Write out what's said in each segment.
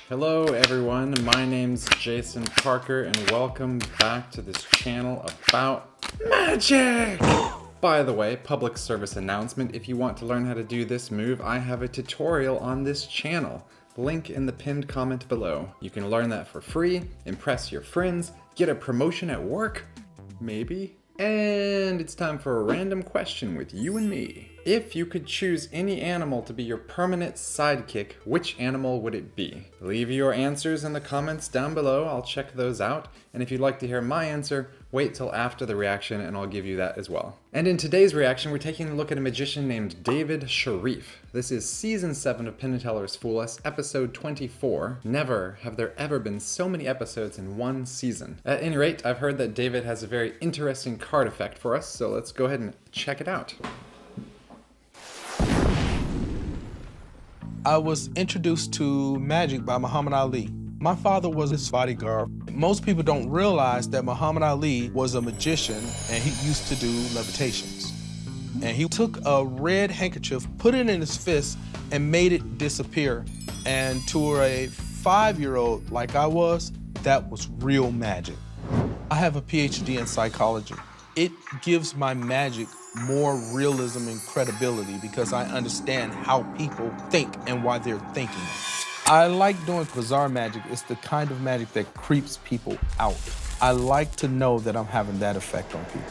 Hello everyone, my name's Jason Parker and welcome back to this channel about magic! By the way, public service announcement, if you want to learn how to do this move, I have a tutorial on this channel. Link in the pinned comment below. You can learn that for free, impress your friends, get a promotion at work, maybe? And it's time for a random question with you and me. If you could choose any animal to be your permanent sidekick, which animal would it be? Leave your answers in the comments down below, I'll check those out. And if you'd like to hear my answer, wait till after the reaction and I'll give you that as well. And in today's reaction, we're taking a look at a magician named David Shareef. This is season 7 of Penn and Teller's Fool Us, episode 24. Never have there ever been so many episodes in one season. At any rate, I've heard that David has a very interesting card effect for us, so let's go ahead and check it out. I was introduced to magic by Muhammad Ali. My father was his bodyguard. Most people don't realize that Muhammad Ali was a magician and he used to do levitations. And he took a red handkerchief, put it in his fist, and made it disappear. And to a 5-year-old like I was, that was real magic. I have a PhD in psychology. It gives my magic more realism and credibility because I understand how people think and why they're thinking. I like doing bizarre magic. It's the kind of magic that creeps people out. I like to know that I'm having that effect on people.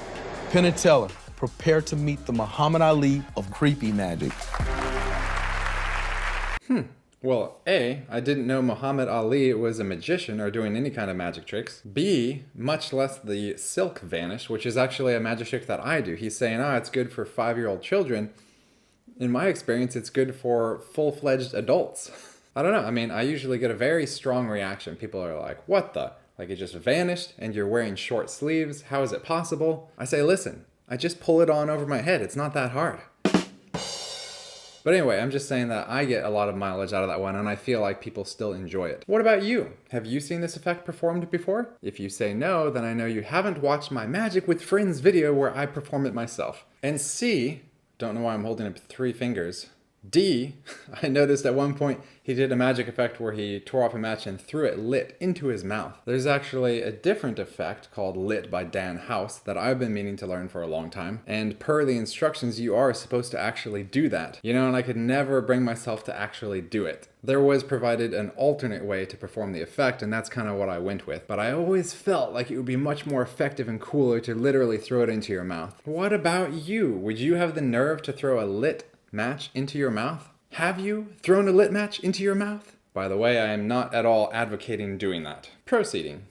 Penn and Teller, prepare to meet the Muhammad Ali of creepy magic. Well, A, I didn't know Muhammad Ali was a magician or doing any kind of magic tricks. B, much less the silk vanish, which is actually a magic trick that I do. He's saying, it's good for 5-year-old children. In my experience, it's good for full-fledged adults. I don't know, I mean, I usually get a very strong reaction. People are like, what the? Like it just vanished and you're wearing short sleeves? How is it possible? I say, listen, I just pull it on over my head. It's not that hard. But anyway, I'm just saying that I get a lot of mileage out of that one and I feel like people still enjoy it. What about you? Have you seen this effect performed before? If you say no, then I know you haven't watched my Magic with Friends video where I perform it myself. And C, don't know why I'm holding up 3 fingers. D, I noticed at one point he did a magic effect where he tore off a match and threw it lit into his mouth. There's actually a different effect called Lit by Dan House that I've been meaning to learn for a long time. And per the instructions, you are supposed to actually do that. You know, and I could never bring myself to actually do it. There was provided an alternate way to perform the effect, and that's kind of what I went with. But I always felt like it would be much more effective and cooler to literally throw it into your mouth. What about you? Would you have the nerve to throw a lit match into your mouth? Have you thrown a lit match into your mouth? By the way, I am not at all advocating doing that. Proceeding.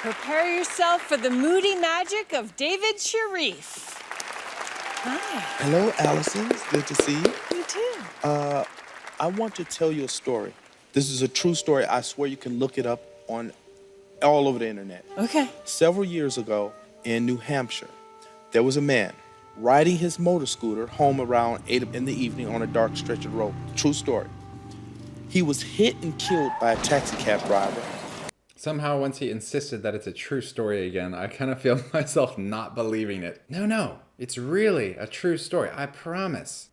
Prepare yourself for the moody magic of David Shareef. Hi. Hello, Allison. It's good to see you. You too. I want to tell you a story. This is a true story. I swear you can look it up on all over the internet. Okay. Several years ago in New Hampshire, there was a man riding his motor scooter home around 8 in the evening on a dark stretch of road. True story. He was hit and killed by a taxi cab driver. Somehow, once he insisted that it's a true story again, I kind of feel myself not believing it. No, it's really a true story, I promise.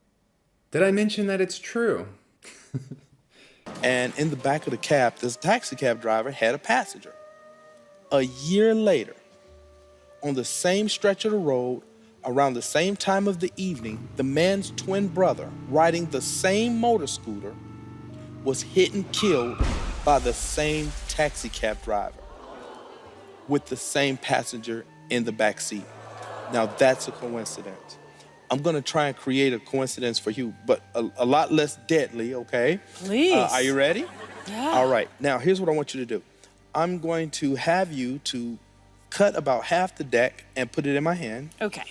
Did I mention that it's true? And in the back of the cab, this taxi cab driver had a passenger. A year later, on the same stretch of the road, around the same time of the evening, the man's twin brother, riding the same motor scooter, was hit and killed by the same taxi cab driver with the same passenger in the back seat. Now that's a coincidence. I'm gonna try and create a coincidence for you, but a lot less deadly, okay? Please. Are you ready? Yeah. All right, now here's what I want you to do. I'm going to have you to cut about half the deck and put it in my hand. Okay.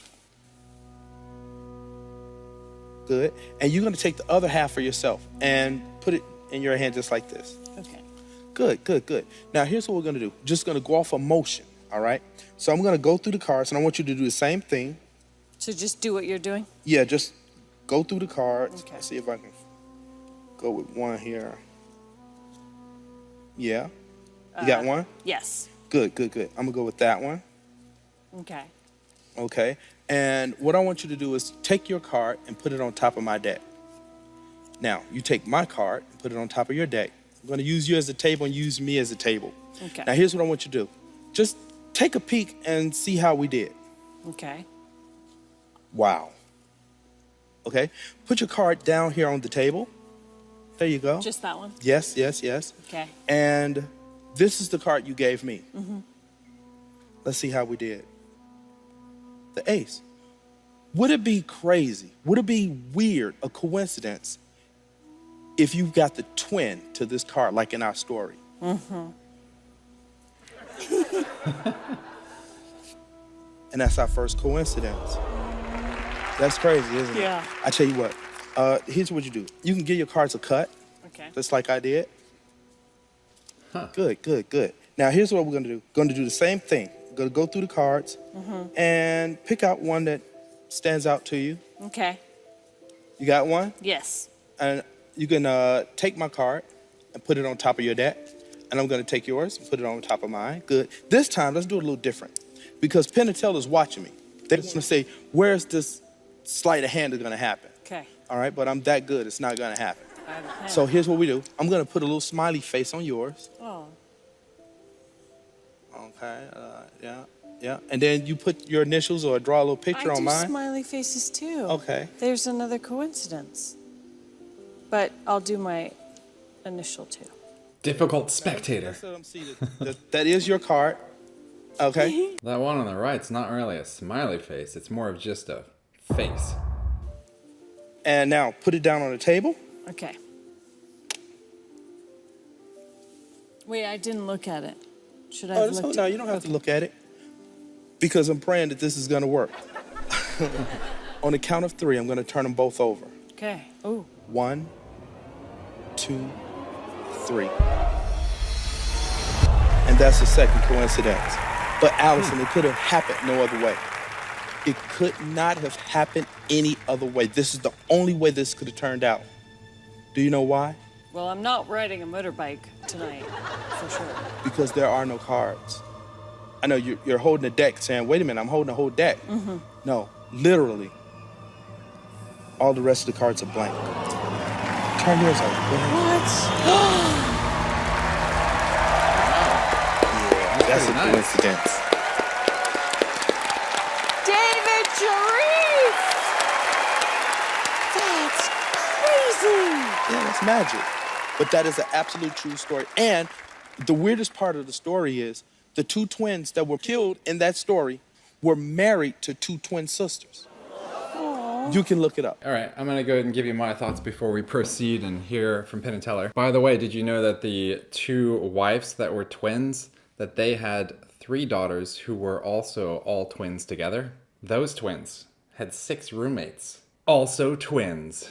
Good. And you're going to take the other half for yourself and put it in your hand just like this. Okay. Good. Now, here's what we're going to do. Just going to go off emotion, all right? So I'm going to go through the cards, and I want you to do the same thing. So just do what you're doing? Yeah, just go through the cards. Okay. See if I can go with one here. Yeah. You got one? Yes. Good. I'm going to go with that one. Okay. Okay. And what I want you to do is take your card and put it on top of my deck. Now, you take my card and put it on top of your deck. I'm going to use you as a table and use me as a table. Okay. Now, here's what I want you to do. Just take a peek and see how we did. Okay. Wow. Okay. Put your card down here on the table. There you go. Just that one? Yes, yes, yes. Okay. And this is the card you gave me. Mm-hmm. Let's see how we did. The ace. Would it be crazy? Would it be weird, a coincidence, if you got the twin to this card, like in our story? Mm-hmm. And that's our first coincidence. That's crazy, isn't it? Yeah. I tell you what, here's what you do. You can give your cards a cut, Okay. just like I did. Huh. Good, good, good. Now, here's what we're gonna do. We're gonna do the same thing. We're gonna go through the cards and pick out one that stands out to you. Okay. You got one? Yes. And you can take my card and put it on top of your deck. And I'm gonna take yours and put it on top of mine. Good. This time, let's do it a little different. Because Penn and Teller is watching me. They want to say, where's this sleight of hand is gonna happen? Okay. All right, but I'm that good, it's not gonna happen. I have a pen. So here's what we do. I'm gonna put a little smiley face on yours. Oh. Okay, yeah, yeah. And then you put your initials or draw a little picture I on do mine. smiley faces too. Okay. There's another coincidence. But I'll do my initial too. Difficult spectator. Let's let them see that is your card. Okay. That one on the right's not really a smiley face. It's more of just a face. And now put it down on the table. Okay. Wait, I didn't look at it. Should I have looked No, at you don't have to look at it. Because I'm praying that this is gonna work. On the count of 3, I'm gonna turn them both over. Okay. Oh. 1, 2, 3. And that's the second coincidence. But Allison, it could have happened no other way. It could not have happened any other way. This is the only way this could have turned out. Do you know why? Well, I'm not riding a motorbike tonight, for sure. Because there are no cards. I know you're holding a deck saying, wait a minute, I'm holding a whole deck. Mm-hmm. No, literally, all the rest of the cards are blank. Turn yours over. Go ahead. What? Yeah, that's a pretty nice. coincidence. David Shareef! That's crazy! Yeah, that's magic. But that is an absolute true story. And the weirdest part of the story is the 2 twins that were killed in that story were married to 2 twin sisters. Aww. You can look it up. All right, I'm gonna go ahead and give you my thoughts before we proceed and hear from Penn and Teller. By the way, did you know that the 2 wives that were twins, that they had 3 daughters who were also all twins together? Those twins had 6 roommates, also twins.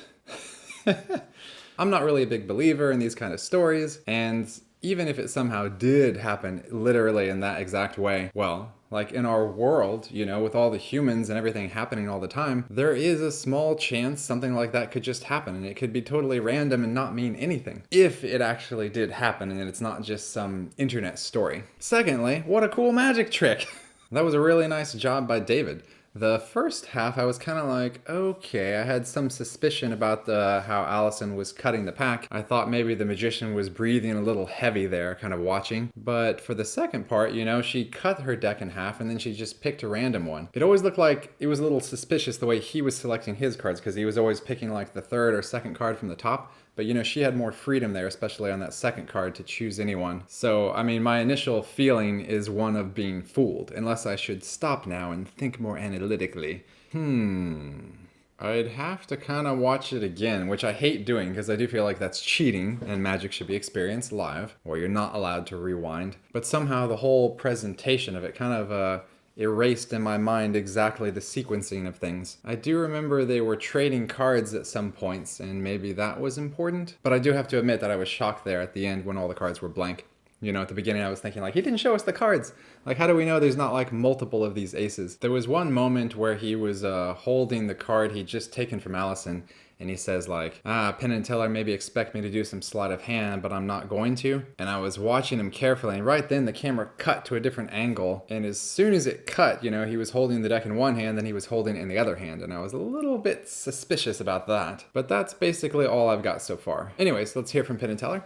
I'm not really a big believer in these kind of stories, and even if it somehow did happen literally in that exact way, well, like in our world, you know, with all the humans and everything happening all the time, there is a small chance something like that could just happen, and it could be totally random and not mean anything. If it actually did happen and it's not just some internet story. Secondly, what a cool magic trick! That was a really nice job by David. The first half, I was kind of like, okay, I had some suspicion about how Allison was cutting the pack. I thought maybe the magician was breathing a little heavy there, kind of watching. But for the second part, you know, she cut her deck in half and then she just picked a random one. It always looked like it was a little suspicious the way he was selecting his cards, because he was always picking like the third or second card from the top. But you know, she had more freedom there, especially on that second card, to choose anyone. So, I mean, my initial feeling is one of being fooled, unless I should stop now and think more analytically. I'd have to kind of watch it again, which I hate doing because I do feel like that's cheating and magic should be experienced live, or you're not allowed to rewind. But somehow the whole presentation of it kind of erased in my mind exactly the sequencing of things. I do remember they were trading cards at some points, and maybe that was important. But I do have to admit that I was shocked there at the end when all the cards were blank. You know, at the beginning I was thinking like, he didn't show us the cards. Like, how do we know there's not like multiple of these aces? There was one moment where he was holding the card he'd just taken from Allison, and he says like, Penn and Teller maybe expect me to do some sleight of hand, but I'm not going to. And I was watching him carefully, and right then the camera cut to a different angle, and as soon as it cut, he was holding the deck in one hand, then he was holding it in the other hand, and I was a little bit suspicious about that. But that's basically all I've got so far. Anyways, let's hear from Penn and Teller.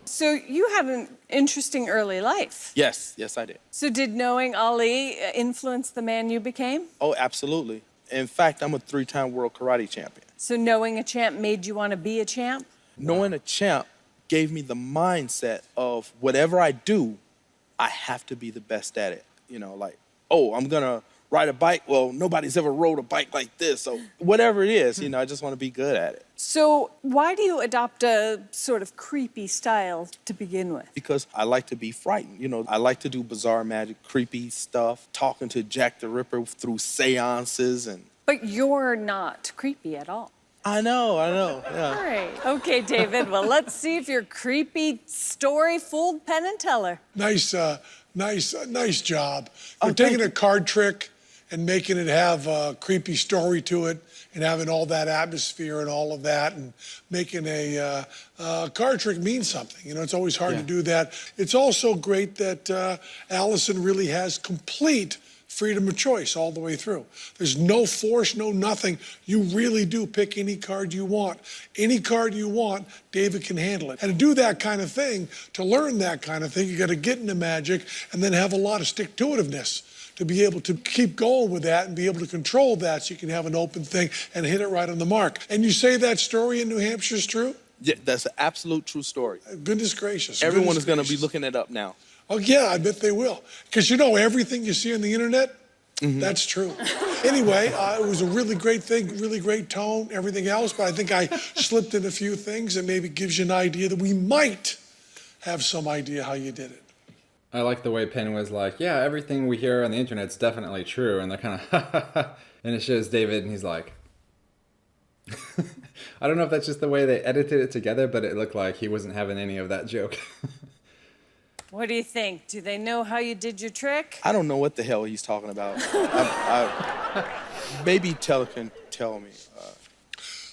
So you had an interesting early life. Yes, I did. So did knowing Ali influence the man you became? Oh, absolutely. In fact, I'm a 3-time world karate champion. So knowing a champ made you want to be a champ? Knowing a champ gave me the mindset of whatever I do, I have to be the best at it. I'm going to ride a bike. Well, nobody's ever rode a bike like this. So whatever it is, I just want to be good at it. So why do you adopt a sort of creepy style to begin with? Because I like to be frightened. I like to do bizarre magic, creepy stuff, talking to Jack the Ripper through seances. But you're not creepy at all. I know, yeah. All right. Okay, David, well, let's see if your creepy story fooled Penn and Teller. Nice job. You're Oh, taking a card trick and making it have a creepy story to it and having all that atmosphere and all of that and making a card trick mean something. It's always hard to do that. It's also great that Allison really has complete freedom of choice all the way through. There's no force, no nothing. You really do pick any card you want. Any card you want, David can handle it. And to do that kind of thing, to learn that kind of thing, you got to get into magic and then have a lot of stick-to-itiveness to be able to keep going with that and be able to control that so you can have an open thing and hit it right on the mark. And you say that story in New Hampshire is true? Yeah, that's an absolute true story. Goodness gracious. Everyone is going to be looking it up now. Oh, yeah, I bet they will. Because everything you see on the internet, that's true. Anyway, it was a really great thing, really great tone, everything else, but I think I slipped in a few things and maybe gives you an idea that we might have some idea how you did it. I like the way Penn was like, yeah, everything we hear on the internet's definitely true, and they're kind of, and it shows David, and he's like, I don't know if that's just the way they edited it together, but it looked like he wasn't having any of that joke. What do you think? Do they know how you did your trick? I don't know what the hell he's talking about. Maybe Teller can tell me.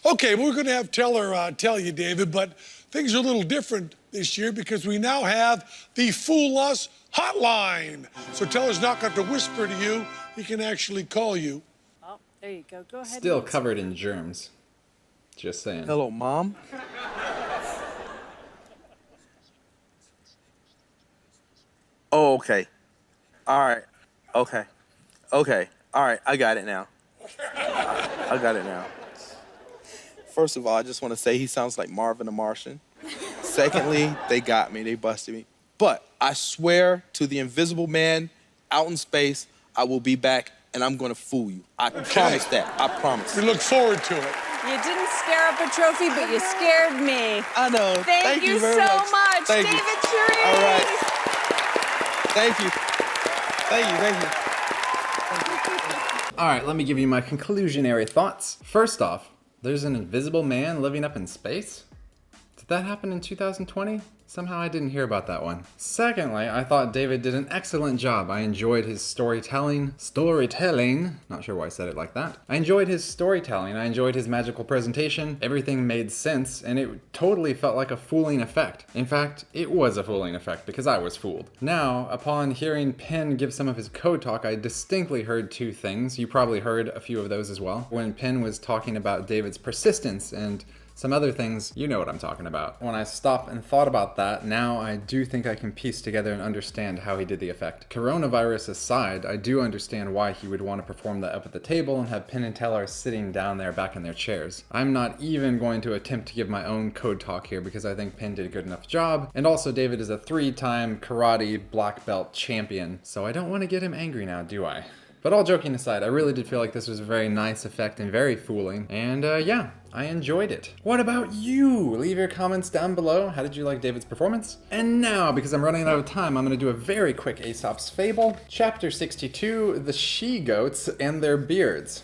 Okay, we're going to have Teller tell you, David, but things are a little different this year because we now have the Fool Us hotline. So Teller's not going to whisper to you. He can actually call you. Oh, there you go. Go ahead. Still covered in germs. Just saying. Hello, Mom? Oh, okay. All right. Okay. All right, I got it now. First of all, I just want to say he sounds like Marvin the Martian. Secondly, they got me. They busted me. But I swear to the invisible man out in space, I will be back, and I'm going to fool you. I promise that. I promise. We look forward to it. You didn't scare up a trophy, but you scared me. I know. Thank you very so much. much, Thank David you. Shareef. All right. Thank you. All right, let me give you my conclusionary thoughts. First off, there's an invisible man living up in space? Did that happen in 2020? Somehow I didn't hear about that one. Secondly, I thought David did an excellent job. I enjoyed his storytelling, not sure why I said it like that. I enjoyed his storytelling, I enjoyed his magical presentation, everything made sense, and it totally felt like a fooling effect. In fact, it was a fooling effect because I was fooled. Now, upon hearing Penn give some of his code talk, I distinctly heard two things. You probably heard a few of those as well. When Penn was talking about David's persistence and some other things, you know what I'm talking about. When I stopped and thought about that, now I do think I can piece together and understand how he did the effect. Coronavirus aside, I do understand why he would want to perform that up at the table and have Penn and Teller sitting down there back in their chairs. I'm not even going to attempt to give my own code talk here because I think Penn did a good enough job. And also David is a 3-time karate black belt champion, so I don't want to get him angry now, do I? But all joking aside, I really did feel like this was a very nice effect and very fooling. And yeah, I enjoyed it. What about you? Leave your comments down below. How did you like David's performance? And now, because I'm running out of time, I'm going to do a very quick Aesop's Fable. Chapter 62, The She-Goats and Their Beards.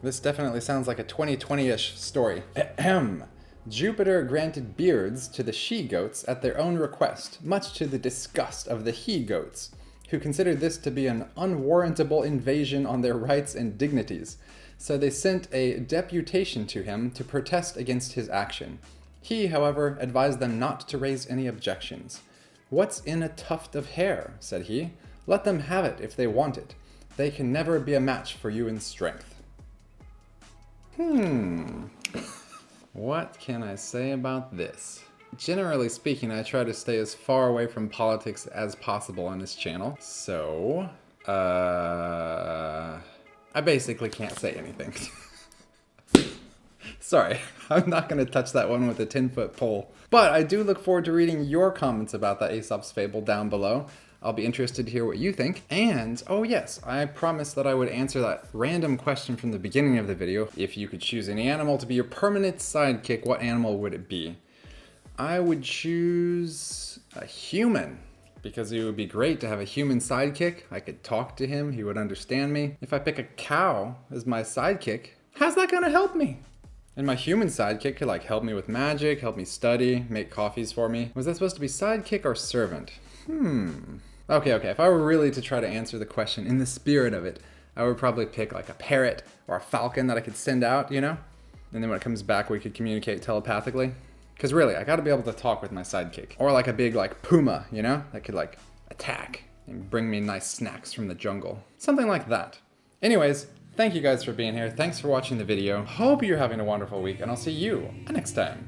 This definitely sounds like a 2020-ish story. Ahem. Jupiter granted beards to the she-goats at their own request, much to the disgust of the he-goats, who considered this to be an unwarrantable invasion on their rights and dignities. so they sent a deputation to him to protest against his action. He, however, advised them not to raise any objections. "What's in a tuft of hair?" said he. "Let them have it if they want it. They can never be a match for you in strength." What can I say about this? Generally speaking, I try to stay as far away from politics as possible on this channel. So, I basically can't say anything. Sorry, I'm not going to touch that one with a 10-foot pole. But I do look forward to reading your comments about that Aesop's fable down below. I'll be interested to hear what you think. And, oh yes, I promised that I would answer that random question from the beginning of the video. If you could choose any animal to be your permanent sidekick, what animal would it be? I would choose a human, because it would be great to have a human sidekick. I could talk to him, he would understand me. If I pick a cow as my sidekick, how's that gonna help me? And my human sidekick could like help me with magic, help me study, make coffees for me. Was that supposed to be sidekick or servant? Okay, if I were really to try to answer the question in the spirit of it, I would probably pick like a parrot or a falcon that I could send out, you know? And then when it comes back, we could communicate telepathically. Because really, I gotta be able to talk with my sidekick. Or like a big like puma, you know? That could like attack and bring me nice snacks from the jungle. Something like that. Anyways, thank you guys for being here. Thanks for watching the video. Hope you're having a wonderful week, and I'll see you next time.